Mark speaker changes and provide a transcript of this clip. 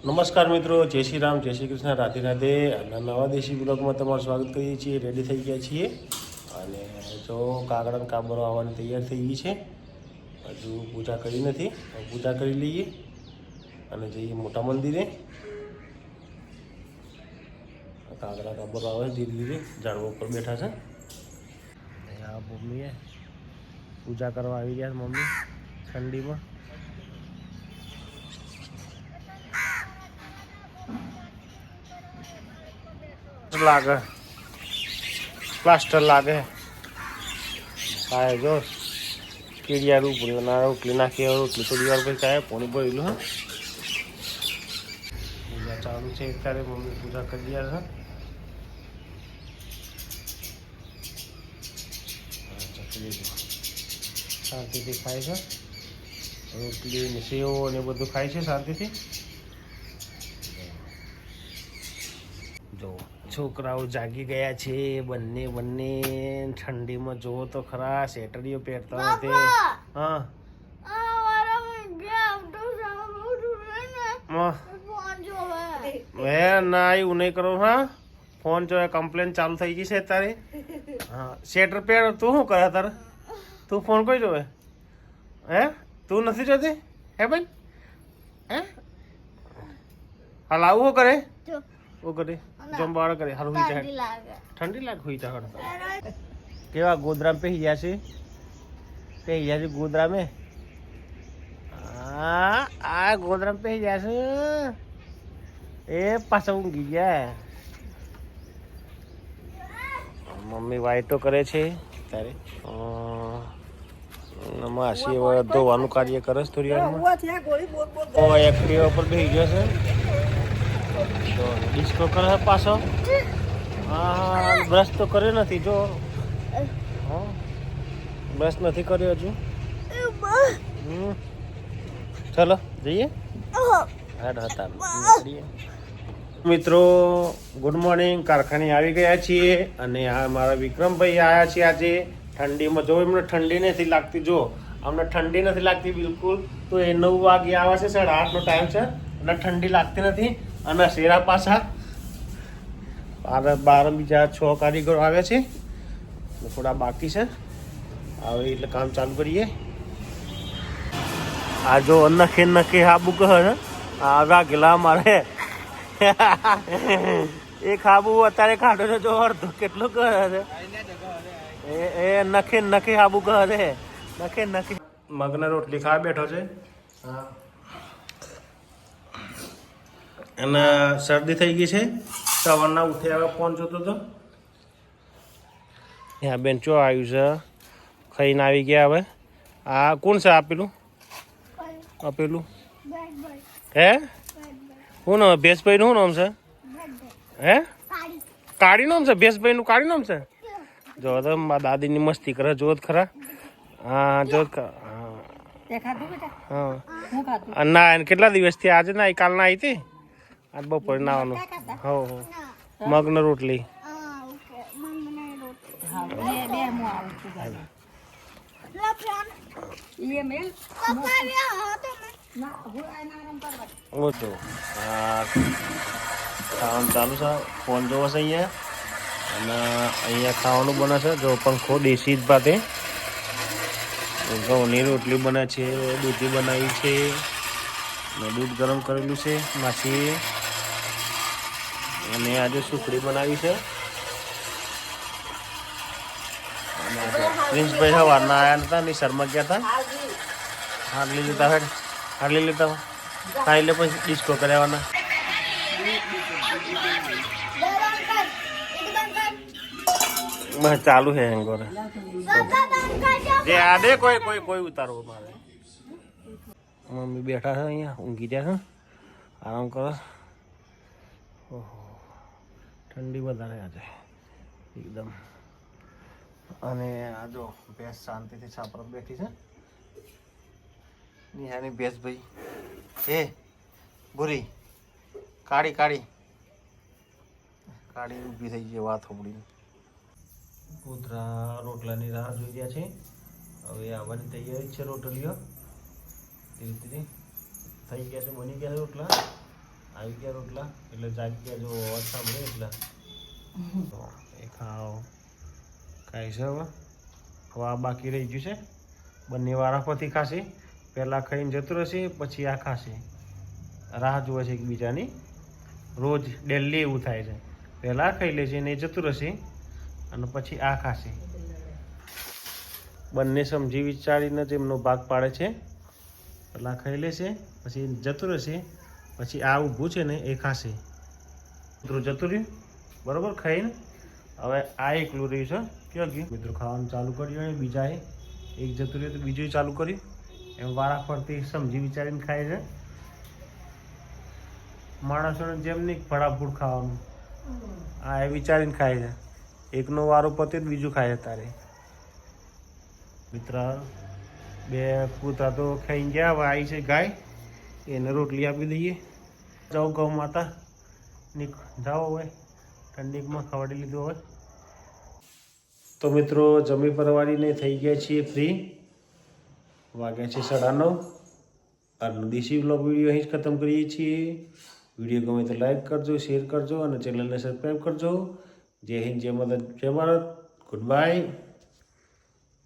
Speaker 1: નમસ્કાર મિત્રો, જય શ્રી રામ, જય શ્રી કૃષ્ણ, રાધે રાધે. અને નવા દેશી બ્લોગમાં તમારું સ્વાગત કરીએ છીએ. રેડી થઈ ગયા છીએ અને જો કાગડા કાબરો આવવાની તૈયાર થઈ ગઈ છે. હજુ પૂજા કરી નથી, પૂજા કરી લઈએ અને જઈએ મોટા મંદિરે. કાગડા કાબરો આવે ધીરે ધીરે ઝાડવા ઉપર બેઠા છે. આ મમ્મીએ પૂજા કરવા આવી ગયા મમ્મી ઠંડીમાં. लागे प्लास्टर लागे काय जो कीड़िया रूपली ना रोटली नाखी रोटली थोड़ी वार પછી કાય પાણી ભરેલું હા. પૂજા ચાલુ છે ત્યારે મમ્મી પૂજા કરી રહ્યા છે. શાંતિથી ખાય છે રોટલી ને સેવ ને બધું ખાય છે શાંતિથી. જો છોકરાઓ જાગી ગયા છે બંને ઠંડીમાં જોવો તો ખરા સેટરીઓ પહેરતા નથી. હા ના એવું નહીં કરો. હા ફોન જો કમ્પ્લેન ચાલુ થઈ ગઈ છે તારી. હા સ્વેટર પહેર. તું શું કરે તારે? તું ફોન કોઈ જોવે? હે તું નથી જોતી? હે ભાઈ હે હાલ આવું શું કરે? वो करे जमवाड़ करे हर हुई ठंडी लाग हुई था केवा गोदरा में पे ही गोदरा में आ गोदरा में पे ही ए पासा ऊँगी गया. मम्मी वाइटो करे છે તારે માસી ધોવાનું કાર્ય કરે છે થોડી વારમાં. એક્ટિવા પર બેસી ગયો છે. ડિસ્કો કરે પાછો. હા બ્રશ તો કર્યો નથી જો. હા બ્રશ નથી કર્યો હજુ. ચલો જઈએ. મિત્રો ગુડ મોર્નિંગ. કારખાને આવી ગયા છીએ અને આ મારા વિક્રમભાઈ આવ્યા છે આજે ઠંડીમાં. જો એમને ઠંડી નથી લાગતી. જો અમને ઠંડી નથી લાગતી બિલકુલ. તો એ 9 વાગે આવે છે, 8:30નો ટાઈમ છે અને ઠંડી લાગતી નથી. અને શેરા પાછા બાર બીજા 6 કારીગરો આવ્યા છે, થોડા બાકી છે. હવે એટલે કામ ચાલુ કરીએ. આ જો નખે હાબુ કહે છે. આગા ગેલા મારે એક હાબુ અત્યારે ખાડો છે જો અડધો કેટલો કહે છે. એ નખે હાબુ કહે છે. નખે મગને રોટલી ખાવા બેઠો છે. હા અને શરદી થઈ ગઈ છે. સવારના ઉઠે હવે ફોન જોતો હતો. ત્યાં બેન ચો આવ્યું છે ખાઈને આવી ગયા. હવે આ કોણ છે આપેલું? હે શું નામ? ભેસભાઈ નું શું નામ છે? હે કાળી નામ છે ભેસભાઈ નું? કાળી નામ છે? જો તો મારા દાદીની મસ્તી કરે. જોત ખરા. હા જોત ખરા. હા ના કેટલા દિવસથી? આજે ના કાલના આવી હતી. આજ બપોરે નાવાનું. હો મગનો રોટલી. ઓછો ખાવાનું ચાલુ છે. ફોન જોવો છે અહીંયા. અને અહીંયા ખાવાનું બને છે જો પંખો દેશી જ ભાતે. ઘઉંની રોટલી બને છે, દૂધી બનાવી છે ને દૂધ ગરમ કરેલું છે માસી. અને આજે સુખડી બનાવી છે. અને પ્રિન્સભાઈ સવારના આવ્યા હતા ને શર્મા ગયા હતા. હારલી લેતા ખાઈ લે પછી ડિસ્કો કરાવવાના. ચાલુ છે હેંગોર. જે આડે કોઈ ઉતારવો મારે. મમ્મી બેઠા છે અહીંયા ઊંઘી ગયા છે, આરામ કરો. ઓહો ઠંડી વધારે આજે એકદમ. અને આ જો ભેંસ શાંતિથી છાપર બેઠી છે. નિહાની ભેંસ ભાઈ. હે ભૂરી કાળી ઊભી થઈ ગઈ વાત સાંભળીને. કૂતરા રોટલાની રાહ જોઈ રહ્યા છે. હવે આવવાની તૈયારી છે રોટલીઓ. ધીરે ધીરે થઈ ગયા છે, બની ગયા છે રોટલા. આવી ગયા રોટલા એટલે જાગી ગયા જો અવાજ સાંભળે એટલે એ ખાઓ ખાઈ છે હવે આ બાકી રહી ગયું છે બંને વારાફરતી ખાશે પહેલાં ખાઈને જતું રહેશે પછી આ ખાશે રાહ જુએ છે એકબીજાની રોજ ડેલી એવું થાય છે પહેલાં ખાઈ લે છે ને એ જતું રહેશે અને પછી આ ખાશે બંને સમજી વિચારીને જ એમનો ભાગ પાડે છે પહેલાં ખાઈ લેશે પછી જતું રહેશે પછી આ ઊભું છે ને એ ખાશે મિત્રો જતું રહ્યું બરાબર ખાઈને હવે આ એકલું રહ્યું છે ક્યાં ગયું મિત્રો ખાવાનું ચાલુ કર્યું બીજાએ એક જતું રહ્યું તો બીજું ચાલુ કર્યું એમ વારાફરતી સમજી વિચારીને ખાય છે માણસોને જેમ નહીં ફળાફૂડ ખાવાનું આ એ વિચારીને ખાય છે એકનો વારો પતે બીજું ખાય તારે મિત્ર બે કૂતરા તો ખાઈને ગયા હવે આવી છે ગાય એને રોટલી આપી દઈએ જાઓ ગૌ માતા જાઓ હવે ઠંડીમાં ખવડી લીધું હોય તો મિત્રો જમી પરવારીને થઈ ગયા છીએ ફ્રી વાગ્યા છે 9:30 આજનો દેશી વ્લોગ વિડીયો અહીં જ ખતમ કરીએ છીએ વિડીયો ગમે તો લાઈક કરજો શેર કરજો અને ચેનલને સબસ્ક્રાઈબ કરજો જય હિન્દ જય ભારત ગુડ બાય